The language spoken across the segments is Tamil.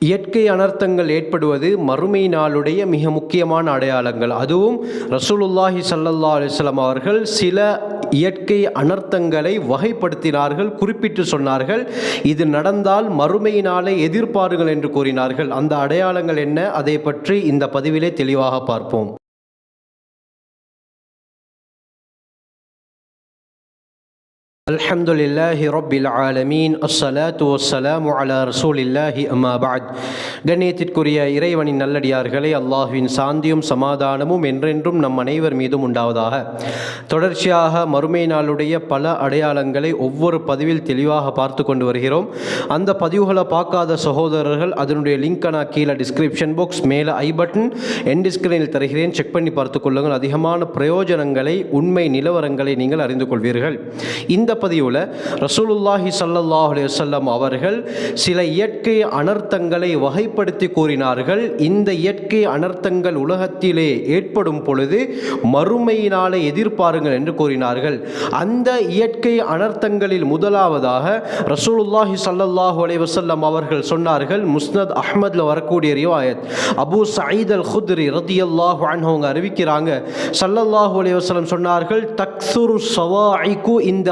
இயற்கை அனர்த்தங்கள் ஏற்படுவது மறுமை நாளுடைய மிக முக்கியமான அடையாளங்கள். அதுவும் ரசூலுல்லாஹி ஸல்லல்லாஹு அலைஹி வஸல்லம் அவர்கள் சில இயற்கை அனர்த்தங்களை வகைப்படுத்தினார்கள், குறிப்பிட்டு சொன்னார்கள். இது நடந்தால் மறுமை நாளை எதிர்பாருங்கள் என்று கூறினார்கள். அந்த அடையாளங்கள் என்ன, அதை பற்றி இந்த பதிவிலே தெளிவாக பார்ப்போம். அல்ஹம்துலில்லாஹி ரப்பில் ஆலமீன், அஸ்ஸலாத்து வஸ்ஸலாமு அலா ரசூலில்லாஹி அம்மா பஅத். கண்ணியத்திற்குரிய இறைவனின் நல்லடியார்களே, அல்லாஹ்வின் சாந்தியும் சமாதானமும் என்றென்றும் நம் அனைவர் மீதும் உண்டாவதாக. தொடர்ச்சியாக மறுமை நாளுடைய பல அடையாளங்களை ஒவ்வொரு பதிவில் தெளிவாக பார்த்து கொண்டு வருகிறோம். அந்த பதிவுகளை பார்க்காத சகோதரர்கள் அதனுடைய லிங்கை நான் கீழே டிஸ்கிரிப்ஷன் பாக்ஸ், மேலே ஐ பட்டன், என் ஸ்கிரீனில் தருகிறேன், செக் பண்ணி பார்த்து கொள்ளுங்கள். அதிகமான பிரயோஜனங்களை, உண்மை நிலவரங்களை நீங்கள் அறிந்து கொள்வீர்கள். இந்த பதிவில் ரசூலுல்லாஹி ஸல்லல்லாஹு அலைஹி வஸல்லம் அவர்கள் சில இயற்கை அனர்த்தங்களை வகைப்படுத்தி கூறினார்கள். இந்த இயற்கை அனர்த்தங்கள் உலகத்திலே ஏற்படும் பொழுது மறுமையினாலே எதிர்பாருங்கள் என்று கூறினார்கள். அந்த இயற்கை அனர்த்தங்களில் முதலாவதாக ரசூலுல்லாஹி ஸல்லல்லாஹு அலைஹி வஸல்லம் அவர்கள் சொன்னார்கள். முஸ்னத் அஹ்மத்ல வரக்கூடிய ரிவாயத், அபூ சயீத் அல் குத்ரி ரதியல்லாஹு அன்ஹு அவங்க அறிவிக்கிறாங்க, ஸல்லல்லாஹு அலைஹி வஸல்லம் சொன்னார்கள், தக்ஸுரு ஸவாஇகு இந்த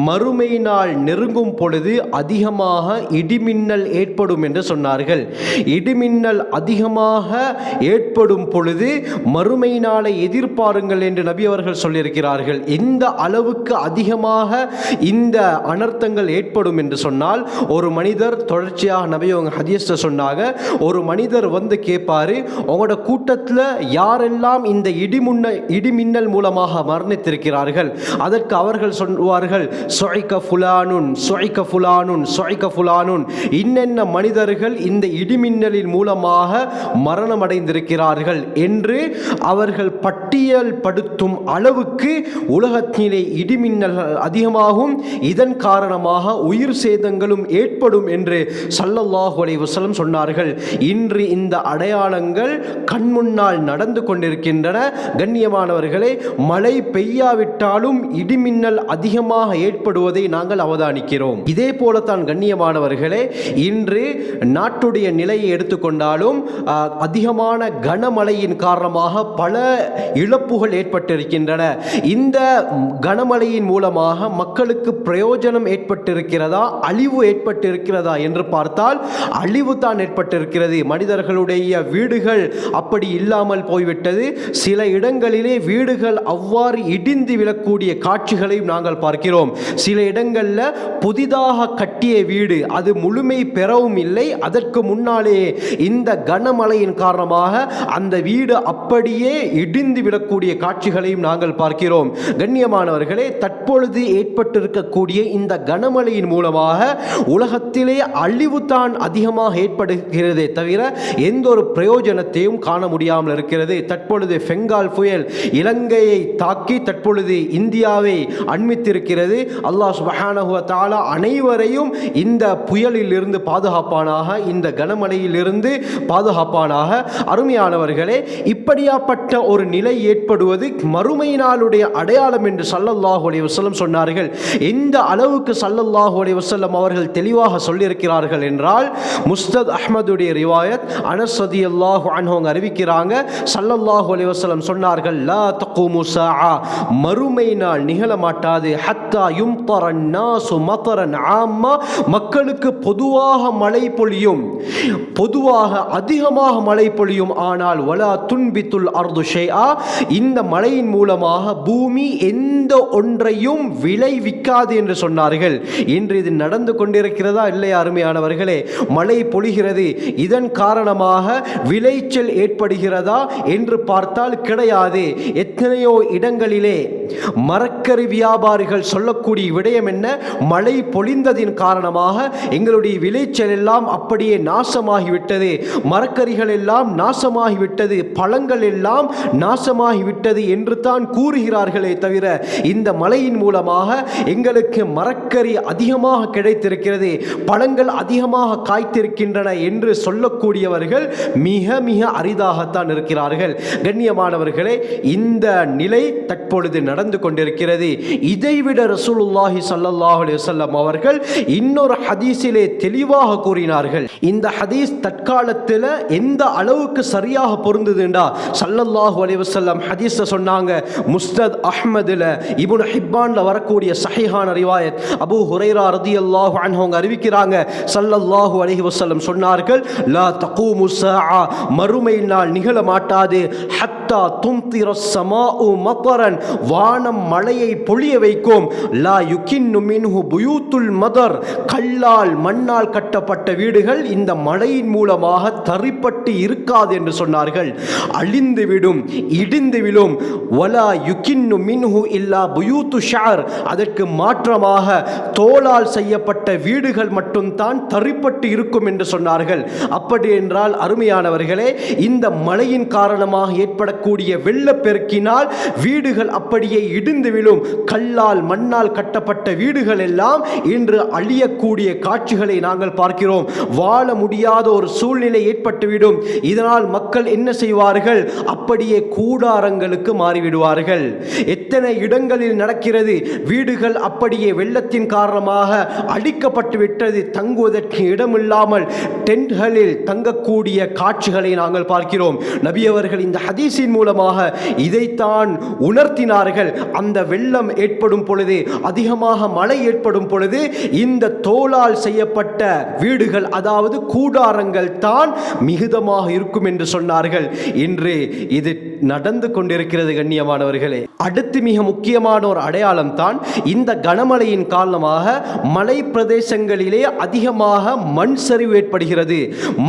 மறுமை நாள் நெருங்கும் பொழுது அதிகமாக இடிமின்னல் ஏற்படும் என்று சொன்னார்கள். இடிமின்னல் அதிகமாக ஏற்படும் பொழுது மறுமை நாளை எதிர்பாருங்கள் என்று நபி அவர்கள் சொல்லியிருக்கிறார்கள். இந்த அளவுக்கு அதிகமாக இந்த அனர்த்தங்கள் ஏற்படும் என்று சொன்னால், ஒரு மனிதர் தொடர்ச்சியாக நபி அவங்க ஹதீஸ்ல சொன்னாங்க, ஒரு மனிதர் வந்து கேட்பாரு, உங்களோட கூட்டத்தில் யாரெல்லாம் இந்த இடிமின்னல் மூலமாக மரணித்திருக்கிறார்கள்? அதற்கு அவர்கள் சொல்வார்கள், சுஐக ஃபுலானுன் சுஐக ஃபுலானுன் சுஐக ஃபுலானுன், இன்னென்ன மனிதர்கள் இந்த இடிமின்னலின் மூலமாக மரணம் அடைந்திருக்கிறார்கள் என்று அவர்கள் பட்டியல் படுத்தும் அளவுக்கு உலகத்திலே இடிமின்னல்கள் அதிகமாகும், இதன் காரணமாக உயிர் சேதங்களும் ஏற்படும் என்று ஸல்லல்லாஹு அலைஹி வஸல்லம் சொன்னார்கள். இன்று இந்த அடையாளங்கள் கண்முன்னால் நடந்து கொண்டிருக்கின்றன. கண்ணியமானவர்களே, மழை பெய்யாவிட்டாலும் இடிமின்னல் அதிகமாக ஏற்படுவதை நாங்கள் அவதானிக்கிறோம். இதே போலத்தான் கண்ணியமானவர்களே, இன்று நாட்டுடைய நிலையை எடுத்துக்கொண்டாலும் அதிகமான கனமழையின் காரணமாக பல இழப்புகள் ஏற்பட்டிருக்கின்றன. இந்த கனமழையின் மூலமாக மக்களுக்கு பிரயோஜனம் ஏற்பட்டிருக்கிறதா, அழிவு ஏற்பட்டிருக்கிறதா என்று பார்த்தால் அழிவு தான் ஏற்பட்டிருக்கிறது. மனிதர்களுடைய வீடுகள் அப்படி இல்லாமல் போய்விட்டது. சில இடங்களிலே வீடுகள் அவ்வாறு இடிந்து விழக்கூடிய காட்சிகளையும் நாங்கள் பார்க்கிறோம். சில இடங்களில் புதிதாக கட்டிய வீடு அது முழுமை பெறவும் இல்லை, அதற்கு முன்னாலே இந்த கனமழையின் காரணமாக அந்த வீடு அப்படியே இடிந்து விடக்கூடிய காட்சிகளையும் நாங்கள் பார்க்கிறோம். கண்ணியமானவர்களே, தற்பொழுது ஏற்பட்டிருக்கக்கூடிய இந்த கனமழையின் மூலமாக உலகத்திலே அழிவு தான் அதிகமாக ஏற்படுகிறதே தவிர எந்த ஒரு பிரயோஜனத்தையும் காண முடியாமல் இருக்கிறது. தற்பொழுது பெங்கால் புயல் இலங்கையை தாக்கி தற்பொழுது இந்தியாவை அண்மித்திருக்கிறது. அல்லாஹ் சுப்ஹானஹு வ தஆலா அனைவரையும் இந்த புயலில் இருந்து பாதுகாப்பானாக, இந்த கனமழையில் இருந்து பாதுகாப்பானாக. அருமையானவர்களே, இப்படியாப்பட்ட ஒரு நிலை ஏற்படுவது மறுமை நாளுடைய அடையாளம் என்று ஸல்லல்லாஹு அலைஹி வஸல்லம் சொன்னார்கள். இந்த அளவுக்கு ஸல்லல்லாஹு அலைஹி வஸல்லம் அவர்கள் தெளிவாக சொல்லியிருக்கிறார்கள் என்றால், முஸ்னத் அஹ்மதுடைய ரிவாயத், அனஸ் ரலியல்லாஹு அன்ஹு அறிவிக்கிறாங்க, ஸல்லல்லாஹு அலைஹி வஸல்லம் சொன்னார்கள், லா தக்கூமு ஸாஆ, மறுமை நாள் நிகழ மாட்டாது, ஹத்தா யும்தர நாசு மதரன் ஆம்மா, மக்களுக்கு பொதுவாக மழை பொழியும், பொதுவாக அதிகமாக மழை பொழியும், ஆனால் வலா துன்பித்துல் அர்து ஷைஆ, இந்த மழையின் மூலமாக பூமி எந்த ஒன்றையும் விளைவிக்காது என்று சொன்னார்கள். இன்று இது நடந்து கொண்டிருக்கிறதா இல்லையா? அருமையானவர்களே, மழை பொழிகிறது, இதன் காரணமாக விளைச்சல் ஏற்படுகிறதா என்று பார்த்தால் கிடையாது. எத்தனையோ இடங்களிலே மரக்கறி வியாபாரிகள் சொல்லக்கூடிய விடயம் என்ன, மழை பொழிந்ததின் காரணமாக எங்களுடைய விளைச்சல் எல்லாம் அப்படியே நாசமாகிவிட்டது, மரக்கறிகள் எல்லாம் நாசமாகிவிட்டது, பழங்கள் எல்லாம் நாசமாகிவிட்டது என்று தான் கூறுகிறார்களே தவிர, இந்த மழையின் மூலமாக எங்களுக்கு மரக்கறி அதிகமாக கிடைத்திருக்கிறது, பழங்கள் அதிகமாக காய்த்திருக்கின்றன என்று சொல்லக்கூடியவர்கள் மிக மிக அரிதாகத்தான் இருக்கிறார்கள். கண்ணியமானவர்களே, இந்த நிலை தற்பொழுது நடந்து கொண்டிருக்கிறது. இதைவிட ரசூலுல்லாஹி ஸல்லல்லாஹு அலைஹி வஸல்லம் அவர்கள் இன்னொரு ஹதீஸிலே தெளிவாக கூறினார்கள். இந்த ஹதீஸ் தற்காலத்தில் எந்த அளவுக்கு சரியாக பொருந்துதுண்டா, ஸல்லல்லாஹு அலைஹி வஸல்லம் ஹதீஸை சொன்னாங்க. முஸ்னத் அஹ்மதுல இப்னு ஹிப்பான்ல வரக்கூடிய சஹீஹான ரிவாயத், அபூ ஹுரைரா ரலியல்லாஹு அன்ஹு அவங்க அறிவிக்கிறாங்க, ஸல்லல்லாஹு அலைஹி வஸல்லம் சொன்னார்கள், லா தகூமு ஸாஅ, மறுமை நாள் நிகழ மாட்டாது, ஹத்தா தும்திரஸ் ஸமாஉ மத்ரன், வானம் மழையை பொழிய வைக்கும், லா யுகின்னு மின்ஹு புயூத்துல் மதர், கல்லால் மண்ணால் கட்டப்பட்ட வீடுகள் இந்த மழையின் மூலமாக தரிப்பட்டு இருக்காது என்று சொன்னார்கள். அழிந்துவிடும், இடிந்து விடும். வலா யுகின்னு மின்ஹு இல்லா புயூத்து ஷஅர், அதற்கு மாற்றமாக தோளால் செய்யப்பட்ட வீடுகள் மட்டும்தான் தரிப்பட்டு இருக்கும் என்று சொன்னார்கள். அப்படி என்றால் அருமையானவர்களே, இந்த மழையின் காரணமாக ஏற்படக்கூடிய வெள்ளப்பெருக்கினால் வீடுகள் அப்படியே இடிந்து விழும். கல்லால் மண்ணால் கட்டப்பட்ட வீடுகள் எல்லாம் இன்று அழியக்கூடிய காட்சிகளை நாங்கள் பார்க்கிறோம். வாழ முடியாத ஒரு சூழ்நிலை ஏற்பட்டுவிடும். இதனால் மக்கள் என்ன செய்வார்கள்? அப்படியே கூடாரங்களுக்கு மாறிவிடுவார்கள். எத்தனை இடங்களில் நடக்கிறது, வீடுகள் அப்படியே வெள்ளத்தின் காரணமாக அழிக்கப்பட்டு விட்டது. தங்குவதற்கு இடமில்லாமல் டென்ட்களில் தங்கக்கூடிய காட்சிகளை நாங்கள் பார்க்கிறோம். நபி அவர்கள் இந்த ஹதீஸின் மூலமாக இதைத்தான் உணர்த்தினார்கள். அந்த வெள்ளம் ஏற்படும் பொழுது, அதிகமாக மழை ஏற்படும் பொழுது, இந்த தோளால் செய்யப்பட்ட வீடுகள், அதாவது கூடாரங்கள் தான் மிகுதமாக இருக்கும் என்று சொன்னார்கள். இன்று இது நடந்து கொண்டிருக்கிறது கண்ணியமானவர்களே. அடுத்து மிக முக்கியமான ஒரு அடையாளம் தான் இந்த கனமழையின் காரணமாக மலை பிரதேசங்களிலே அதிகமாக மண் சரிவு ஏற்படுகிறது.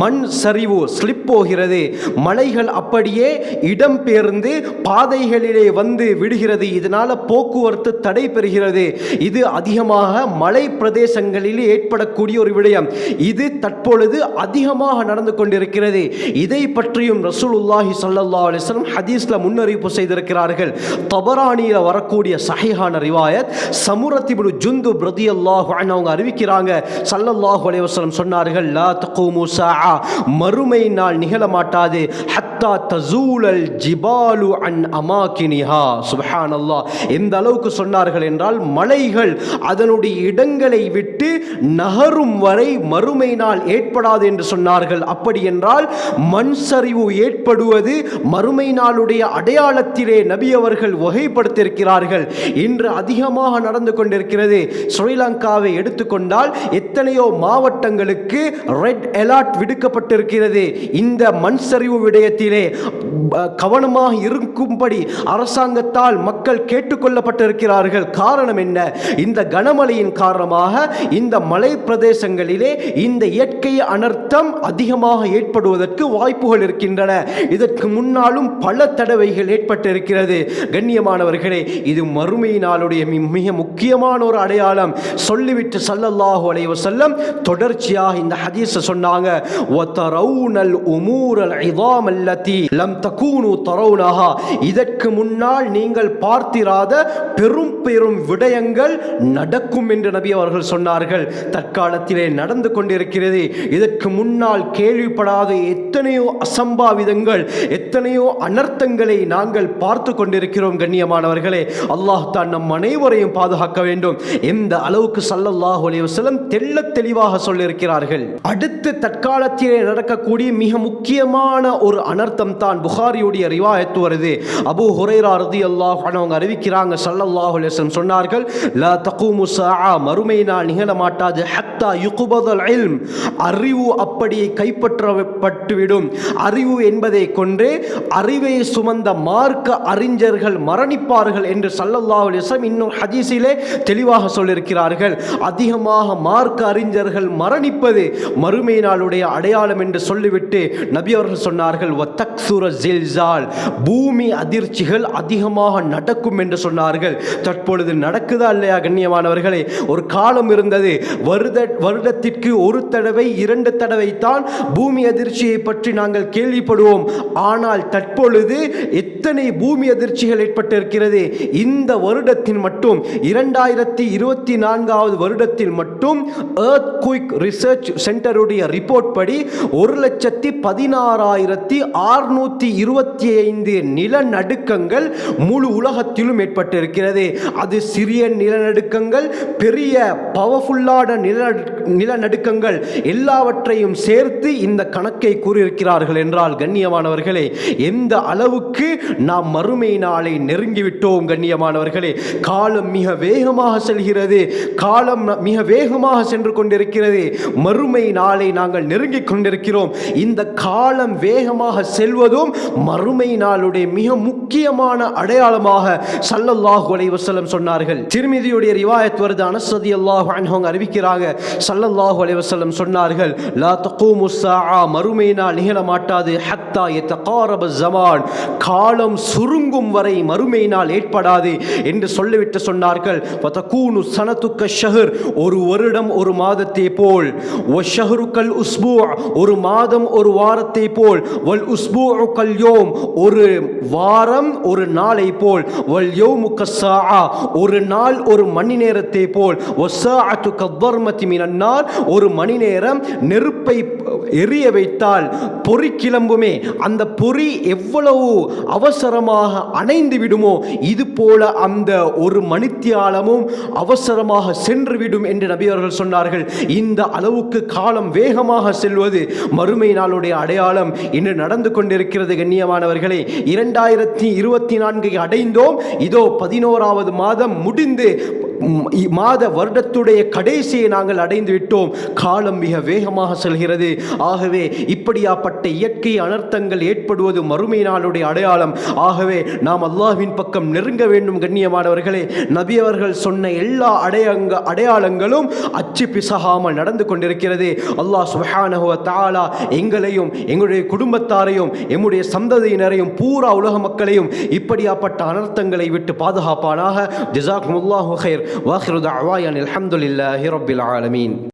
மண் சரிவு, ஸ்லிப் போகிறது. மலைகள் அப்படியே இடம்பெயர்ந்து பாதைகளிலே வந்து விடுகிறது. இதனால போக்குவரத்து தடை பெறுகிறது. இது அதிகமாக மலை பிரதேசங்களில் ஏற்படக்கூடிய ஒரு விடயம். இது தற்பொழுது அதிகமாக நடந்து கொண்டிருக்கிறது. இதை பற்றியும் ரசூலுல்லாஹி ஸல்லல்லாஹு அலைஹி வஸல்லம் ஹதீஸ்ல முன்னறிவிப்பு செய்திருக்கிறார்கள். தபரானியில வரக்கூடிய சஹீஹான ரிவாயத், சமுரத் இப்னு ஜுந்துப் ரலியல்லாஹு அன்ஹு அவங்க அறிவிக்கிறாங்க, ஸல்லல்லாஹு அலைஹி வஸல்லம் சொன்னார்கள், லா தகூமு ஸாஅ, மறுமை நாள் நிகழ மாட்டாது, ஹத்தா தஸூலல் ஜிபாலு அன் அமாகினிஹா. சுப்ஹானல்லாஹ், எந்த அளவுக்கு சொன்னார்கள் என்றால், மலைகள் அதனுடைய இடங்களை விட்டு நகரும் வரை மறுமை நாள் ஏற்படாது என்று சொன்னார்கள். அப்படி என்றால் மண் சரிவு ஏற்படுவது மறுமை நாளுடைய அடையாளத்திலே நபி அவர்கள் வகைப்படுத்தியிருக்கிறார்கள். இன்று அதிகமாக நடந்து கொண்டிருக்கிறது. ஸ்ரீலங்காவை எடுத்துக்கொண்டால் எத்தனையோ மாவட்டங்களுக்கு ரெட் அலர்ட் விடுக்கப்பட்டிருக்கிறது. இந்த மண் சரிவு விடயத்திலே கவனமாக இருக்கும்படி அரசாங்கத்தால் மக்கள் கேட்டுக்கொள்ளப்பட்டிருக்கிறார்கள். காரணம் என்ன? இந்த கனமழையின் காரணமாக இந்த மலை பிரதேசங்களிலே இந்த இயற்கை அனர்த்தம் அதிகமாக ஏற்படுவதற்கு வாய்ப்புகள் இருக்கின்றன. இதற்கு முன்னாலும் பல தடவைகள் ஏற்பட்டிருக்கிறது. கண்ணியமானவர்களே, இது மறுமை நாளுடைய மிக முக்கியமான ஒரு அடையாளம். சொல்லிவிட்டு ஸல்லல்லாஹு அலைஹி வஸல்லம் தொடர்ச்சியாக இந்த ஹதீஸை சொன்னாங்க, வதரவுனல் உமூரல் இதாம் அல்லதி லம் தகூனு தரவுனஹா, இதற்கு முன்னால் நீங்கள் பார்த்திராத பெரும் பெரும் விடயங்கள் நடக்கும் என்று நபி அவர்கள் சொன்னார்கள். தற்காலத்திலே நடந்து கொண்டிருக்கிறது. இதற்கு முன்னால் கேள்விப்படாத எத்தனையோ அசம்பாவிதங்கள், எத்தனையோ அனர்த்தங்களை நாங்கள் பார்த்து கொண்டிருக்கிறோம். கண்ணியமானவர்களே, அல்லாஹ் தான் நம் அனைவரையும் பாதுகாக்க வேண்டும். எந்த அளவுக்கு ஸல்லல்லாஹு அலைஹி வஸல்லம் தெள்ளத் தெளிவாக சொல்லியிருக்கிறார்கள். அடுத்து தற்காலத்திலே நடக்கக்கூடிய மிக முக்கியமான ஒரு அனர்த்தம் தான் புகாரியுடைய ரிவாயத்து வருது. அபூ ஹுரைரா ரலியல்லாஹு அன்ஹு அவங்க அறிவிக்கிறாங்க, ஸல்லல்லாஹு அலைஹி வஸல்லம் சொன்னார்கள், லா தகூமு ஸாஅ, மறுமை நாள் நிகழ மாட்டாது, ஹத்தா யுக்பதல் இல்ம், அறிவு அப்படியே கைப்பற்றப்பட்டுவிடும். அறிவு என்பதை கொண்டு அறிவை சுமந்த மார்க்க அறிஞர்கள் மரணிப்பார்கள் என்று ஸல்லல்லாஹு அலைஹி வஸல்லம் இன்னும் ஹதீஸிலே தெளிவாக சொல்லியிருக்கிறார்கள். அதிகமாக மார்க்க அறிஞர்கள் மரணிப்பது மறுமை நாளுடைய அடையாளம் என்று சொல்லிவிட்டு நபி அவர்கள் சொன்னார்கள், வதக்ஸுர ஜில்சால், பூமி அதிர்ச்சிகள் அதிகமாக நடக்கும் என்று சொன்னார்கள். தற்பொழுது நடக்குதா இல்லையா கண்ணியமானவர்களே? ஒரு காலம் இருந்தது, வருடத்திற்கு ஒரு தடவை 2 தடவை தான் பூமி அதிர்ச்சியை பற்றி நாங்கள் கேள்விப்படுவோம். ஆனால் தற்பொழுது இப்பொழுது எத்தனை பூமி அதிர்ச்சிகள் ஏற்பட்டிருக்கிறது. இந்த வருடத்தின் மட்டும் 2024 வருடத்தில் மட்டும் எர்த்குயிக் ரிசர்ச் சென்டருடைய ரிப்போர்ட் படி 1,16,625 நிலநடுக்கங்கள் முழு உலகத்திலும் ஏற்பட்டிருக்கிறது. அது சிறிய நிலநடுக்கங்கள், பெரிய பவர்ஃபுல்லான நிலநடுக்கங்கள் எல்லாவற்றையும் சேர்த்து இந்த கணக்கை கூறியிருக்கிறார்கள் என்றால் கண்ணியமானவர்களே, எந்த அளவுக்கு நாம் மறுமை நாளை நெருங்கிவிட்டோம். கண்ணியமானவர்களே, காலம் மிக வேகமாக செல்கிறது. காலம் மிக வேகமாக சென்று கொண்டிருக்கிறது. மறுமை நாளை நாங்கள் நெருங்கிக் கொண்டிருக்கிறோம். இந்த காலம் வேகமாக செல்வதும் மறுமை நாளுடைய மிக முக்கியமான அடையாளமாக ஸல்லல்லாஹு அலைஹி வஸல்லம் சொன்னார்கள். திர்மிதியுடைய ரிவாயத் வருது. அனஸ் ரலியல்லாஹு அன்ஹு அறிவிக்கிறாங்க, ஸல்லல்லாஹு அலைஹி வஸல்லம் சொன்னார்கள், லா தகூமு ஸாஆ, மறுமை நாள் நிகழ மாட்டாது, ஹத்தா யதகாரப ஸமான், காலம் சுருங்கும் வரை மறுமை நாள் ஏற்படாது என்று சொல்லிவிட்டு சொன்னார்கள், வதகூனு ஸனதுக ஷஹர், ஒரு வருடம் ஒரு மாதத்தை போல், வஷஹருகல் உஸ்பூ, ஒரு மாதம் ஒரு வாரத்தை போல், வல் உஸ்பூஉ கல் யௌம், ஒரு வாரம் ஒரு நாளை போல், வல் யௌமு கஸ்ஸாஆ, ஒரு நாள் ஒரு மணி நேரத்தை போல், வஸ்ஸாஅத்து கதர்மதி மினன் நார், ஒரு மணி நேரம் நெருப்பை எரிய வைத்தால் பொறி கிளம்புமே, அந்த பொறி எவ்வளவு அவசரமாக அணைந்து விடுமோ இது போல அந்த ஒரு மணித்தியாலமும் அவசரமாக சென்று விடும் என்று நபி அவர்கள் சொன்னார்கள். இந்த அளவுக்கு காலம் வேகமாக செல்வது மறுமை நாளுடைய அடையாளம் இன்று நடந்து கொண்டிருக்கிறது. கண்ணியமானவர்களே, 2024 அடைந்தோம். இதோ 11வது மாதம் முடிந்து மாத வருடத்துடைய கடைசியை நாங்கள் அடைந்து விட்டோம். காலம் மிக வேகமாக செல்கிறது. ஆகவே இப்படியாப்பட்ட இயற்கை அனர்த்தங்கள் ஏற்படுவது மறுமை நாளுடைய அடையாளம். ஆகவே நாம் அல்லாஹ்வின் பக்கம் நெருங்க வேண்டும். கண்ணியமானவர்களே, நபி அவர்கள் சொன்ன எல்லா அடையாளங்களும் அச்சு பிசகாமல் நடந்து கொண்டிருக்கிறது. அல்லாஹ் சுப்ஹானஹு வ தஆலா எங்களையும் எங்களுடைய குடும்பத்தாரையும் எம்முடைய சந்ததியினரையும் பூரா உலக மக்களையும் இப்படியாப்பட்ட அனர்த்தங்களை விட்டு பாதுகாப்பானாக. ஜஸாக்குமுல்லாஹு கைர். வாஹிரு தஅவானா அல்ஹம்துலில்லாஹி ரப்பில் ஆலமீன்.